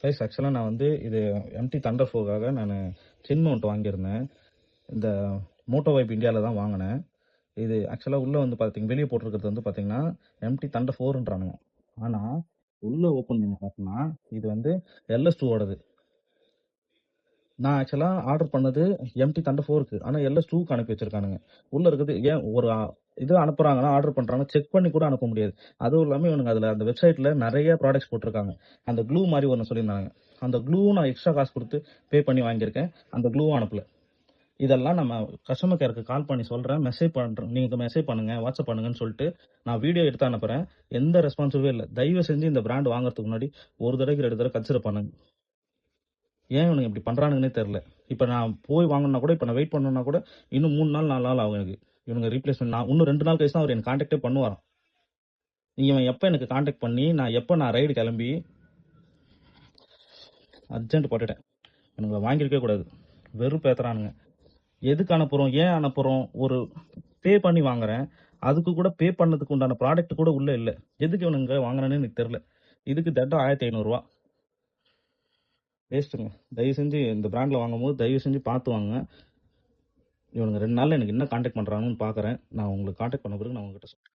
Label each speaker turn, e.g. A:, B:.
A: Guys ஆக்சுவலாக நான் வந்து இது எம்டி தண்டர் ஃபோக்காக நான் சென் மவுண்ட் வாங்கியிருந்தேன். இந்த மோட்டோ வைப் இந்தியாவில் தான் வாங்கினேன். இது ஆக்சுவலாக உள்ளே வந்து வெளியே போட்டிருக்கிறது வந்து பார்த்தீங்கன்னா எம்டி தண்டர் 4ன்றானுங்க. ஆனால் உள்ளே ஓப்பன் பண்ணி பார்த்தோம்னா இது வந்து LS2ஓடது. நான் ஆக்சுவலாக ஆர்டர் பண்ணது எம்டி தண்டர் 4க்கு, ஆனால் LS2க்கு அனுப்பி வச்சிருக்கானுங்க. உள்ளே இருக்குது ஏன் ஒரு இது அனுப்புறாங்கன்னா ஆர்டர் பண்ணுறாங்க செக் பண்ணி கூட அனுப்ப முடியாது. அதுவும் இல்லாமல் இவனுங்க அதில் அந்த வெப்சைட்டில் நிறைய ப்ராடக்ட்ஸ் போட்டிருக்காங்க. அந்த க்ளூ மாதிரி ஒன்று சொல்லியிருந்தாங்க. அந்த க்ளூவும் நான் எக்ஸ்ட்ரா காசு கொடுத்து பே பண்ணி வாங்கியிருக்கேன். அந்த க்ளூவும் அனுப்பல. இதெல்லாம் நம்ம கஸ்டமர் கேருக்கு கால் பண்ணி சொல்கிறேன், மெசேஜ் பண்ணுறேன், நீங்கள் மெசேஜ் பண்ணுங்கள், வாட்ஸ்அப் பண்ணுங்கன்னு சொல்லிட்டு நான் வீடியோ எடுத்து அனுப்புகிறேன். எந்த ரெஸ்பான்சிவே இல்லை. தயவு செஞ்சு இந்த பிராண்ட் வாங்குறதுக்கு முன்னாடி ஒரு தடவைக்கு 2 தடவை கன்சிடர் பண்ணுங்க. ஏன் இவனுங்க இப்படி பண்ணுறானுங்கன்னே தெரில. இப்போ நான் போய் வாங்கினா கூட, இப்போ நான் வெயிட் பண்ணணும்னா கூட இன்னும் 3 நாள் 4 நாள் ஆகும் எனக்கு. இவனுங்க ரீப்ளேஸ்மெண்ட் நான் இன்னும் 2 நாள் கழிச்சு தான் அவர் எனக்கு கான்டாக்டே பண்ணுவாராம். இவன் எப்போ எனக்கு கான்டாக்ட் பண்ணி நான் ரைடு கிளம்பி அர்ஜென்ட் போட்டுட்டேன். எனக்கு வாங்கியிருக்கவே கூடாது. வெறும் பேத்துறானுங்க. எதுக்கு அனுப்புகிறோம், ஏன் அனுப்புகிறோம், ஒரு பே பண்ணி வாங்குறேன், அதுக்கு கூட பே பண்ணதுக்கு உண்டான ப்ராடக்ட் கூட உள்ளே இல்லை. எதுக்கு இவனுங்க வாங்குறானே எனக்கு தெரில. இதுக்கு தட்டம் 1500 வேஸ்ட்டுங்க. தயவு செஞ்சு இந்த பிராண்டில் வாங்கும்போது தயவு செஞ்சு பார்த்து வாங்க. இவனுங்க 2 நாளில் எனக்கு என்ன கான்டாக்ட் பண்ணுறாங்கன்னு பார்க்குறேன். நான் உங்களுக்கு கான்டாக்ட் பண்ண பிறகு நான் உங்ககிட்ட சொல்கிறேன்.